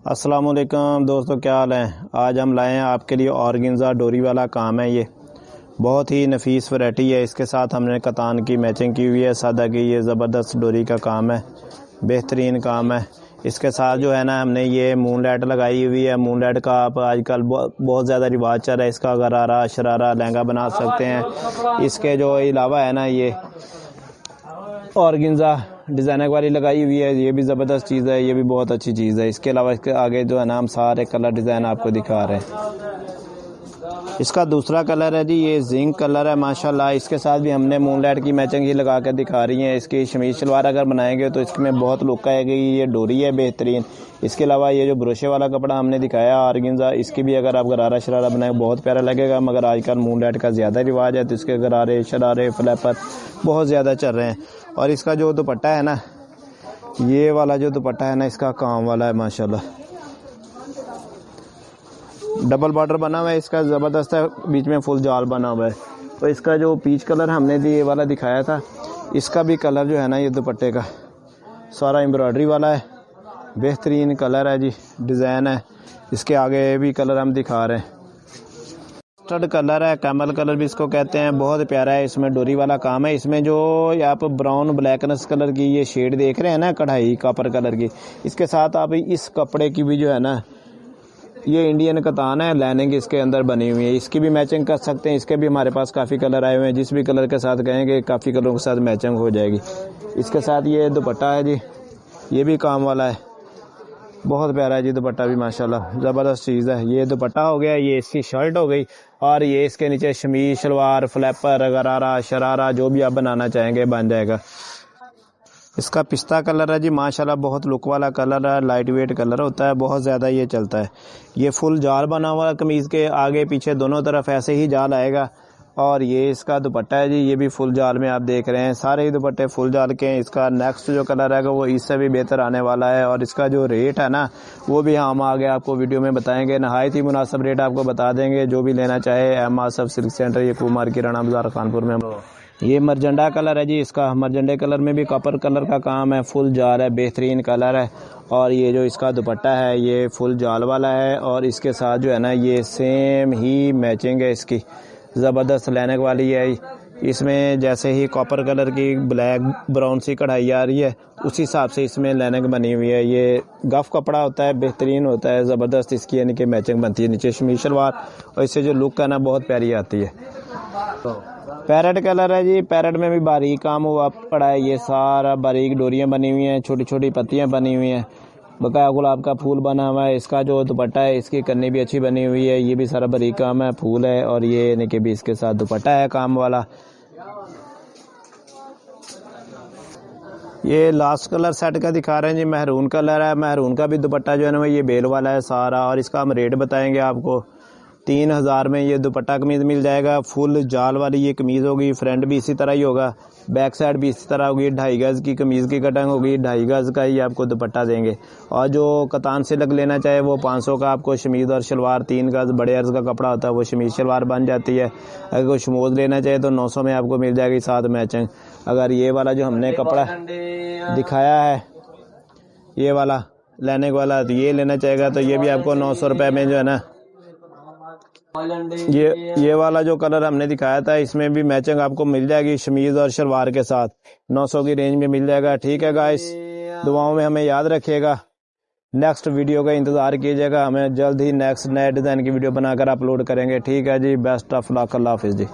अस्सलाम वालेकुम दोस्तों, क्या हाल है। आज हम लाए हैं आपके लिए ऑर्गेन्जा डोरी वाला काम है। ये बहुत ही नफीस वैरायटी है। इसके साथ हमने कतान की मैचिंग की हुई है, सादा की। ये ज़बरदस्त डोरी का काम है, बेहतरीन काम है। इसके साथ जो है ना, हमने ये मून लाइट लगाई हुई है। मून लाइट का आप आजकल बहुत ज़्यादा रिवाज चल रहा है। इसका गरारा शरारा लहंगा बना सकते हैं। इसके जो अलावा है ना, ये ऑर्गेन्जा डिज़ाइनर वाली लगाई हुई है। ये भी ज़बरदस्त चीज़ है, ये भी बहुत अच्छी चीज़ है। इसके अलावा इसके आगे जो है ना, हम सारे कलर डिज़ाइन आपको दिखा रहे हैं। इसका दूसरा कलर है जी, ये जिंक कलर है माशाल्लाह। इसके साथ भी हमने मूनलाइट की मैचिंग ही लगा कर दिखा रही है। इसकी शमीज शलवार अगर बनाएंगे तो इसमें बहुत लुक आएगी। ये डोरी है बेहतरीन। इसके अलावा ये जो ब्रोशे वाला कपड़ा हमने दिखाया ऑर्गेन्जा, इसकी भी अगर आप गरारा शरारा बनाएंगे बहुत प्यारा लगेगा। मगर आजकल मूनलाइट का ज़्यादा रिवाज है, तो इसके गरारे शरारे फ्लैपर बहुत ज़्यादा चल रहे हैं। और इसका जो दुपट्टा है ना, ये वाला जो दुपट्टा है ना, इसका काम वाला है माशाल्लाह। डबल बॉर्डर बना हुआ है इसका, ज़बरदस्त है। बीच में फुल जाल बना हुआ है। तो इसका जो पीच कलर हमने ये वाला दिखाया था, इसका भी कलर जो है ना, ये दुपट्टे का सारा एम्ब्रॉयडरी वाला है। बेहतरीन कलर है जी, डिज़ाइन है। इसके आगे भी कलर हम दिखा रहे हैं। मस्टर्ड कलर है, कैमल कलर भी इसको कहते हैं। बहुत प्यारा है। इसमें डोरी वाला काम है। इसमें जो आप ब्राउन ब्लैकनेस कलर की ये शेड देख रहे हैं ना, कढ़ाई कॉपर कलर की, इसके साथ आप इस कपड़े की भी जो है ना, ये इंडियन कतान है, लाइनिंग इसके अंदर बनी हुई है। इसकी भी मैचिंग कर सकते हैं। इसके भी हमारे पास काफ़ी कलर आए हुए हैं। जिस भी कलर के साथ कहेंगे काफ़ी कलरों के साथ मैचिंग हो जाएगी। इसके साथ ये दुपट्टा है जी, ये भी काम वाला है। बहुत प्यारा है जी दुपट्टा भी माशाल्लाह, ज़बरदस्त चीज़ है। ये दुपट्टा हो गया, ये इसकी शर्ट हो गई, और ये इसके नीचे शमीज शलवार फ्लैपर गरारा शरारा जो भी आप बनाना चाहेंगे बन जाएगा। इसका पिस्ता कलर है जी माशाल्लाह, बहुत लुक वाला कलर है। लाइट वेट कलर होता है, बहुत ज़्यादा ये चलता है। ये फुल जाल बना हुआ कमीज़ के आगे पीछे दोनों तरफ ऐसे ही जाल आएगा। और ये इसका दुपट्टा है जी, ये भी फुल जाल में आप देख रहे हैं। सारे ही दुपट्टे फुल जाल के हैं। इसका नेक्स्ट जो कलर है वो इससे भी बेहतर आने वाला है। और इसका जो रेट है ना, वो भी हम आगे आपको वीडियो में बताएंगे। नहायत ही मुनासिब रेट आपको बता देंगे। जो भी लेना चाहे एम आसफ सिल्क सेंटर, ये कुमार की राणा बाजार कानपुर में। ये मरजंडा कलर है जी, इसका मरजंडे कलर में भी कॉपर कलर का काम है। फुल जाल है, बेहतरीन कलर है। और ये जो इसका दुपट्टा है ये फुल जाल वाला है। और इसके साथ जो है ना, ये सेम ही मैचिंग है इसकी, ज़बरदस्त लाइनिंग वाली है। इसमें जैसे ही कॉपर कलर की ब्लैक ब्राउन सी कढ़ाई आ रही है, उसी हिसाब से इसमें लाइनिंग बनी हुई है। ये गफ कपड़ा होता है, बेहतरीन होता है, ज़बरदस्त इसकी यानी कि मैचिंग बनती है। नीचे शमीज शलवार, और इससे जो लुक है ना, बहुत प्यारी आती है। पैरेट कलर है जी, पैरेट में भी बारीक काम हुआ पड़ा है। ये सारा बारीक डोरियां बनी हुई हैं, छोटी छोटी पत्तियां बनी हुई हैं, बकाया गुलाब का फूल बना हुआ है। इसका जो दुपट्टा है, इसकी कन्नी भी अच्छी बनी हुई है। ये भी सारा बारीक काम है, फूल है। और ये यानी कि भी इसके साथ दुपट्टा है काम वाला। ये लास्ट कलर सेट का दिखा रहे हैं जी, महरून कलर है। महरून का भी दुपट्टा जो है ना, ये बेल वाला है सारा। और इसका हम रेट बताएंगे आपको। 3000 में ये दुपट्टा कमीज़ मिल जाएगा। फुल जाल वाली ये कमीज़ होगी। फ्रंट भी इसी तरह ही होगा, बैक साइड भी इसी तरह होगी। 2.5 गज़ की कमीज़ की कटिंग होगी, 2.5 गज़ का ही आपको दुपट्टा देंगे। और जो कतान से लग लेना चाहे वो 500 का आपको शमीज़ और शलवार, 3 गज़ बड़े अर्ज़ का कपड़ा होता है, वो शमीज़ शलवार बन जाती है। अगर कोई शमोज लेना चाहे तो 900 में आपको मिल जाएगी साथ मैचिंग। अगर ये वाला जो हमने कपड़ा दिखाया है, ये वाला लेने वाला, तो ये लेना चाहेगा तो ये भी आपको 900 रुपये में जो है ना, ये वाला जो कलर हमने दिखाया था, इसमें भी मैचिंग आपको मिल जाएगी शमीज और शलवार के साथ। 900 की रेंज में मिल जाएगा। ठीक है गाइस, दुआओं में हमें याद रखिएगा। नेक्स्ट वीडियो का इंतज़ार कीजिएगा। हमें जल्द ही नेक्स्ट नए डिज़ाइन की वीडियो बनाकर अपलोड करेंगे। ठीक है जी, बेस्ट ऑफ लक, अल्लाह हाफिज़ जी।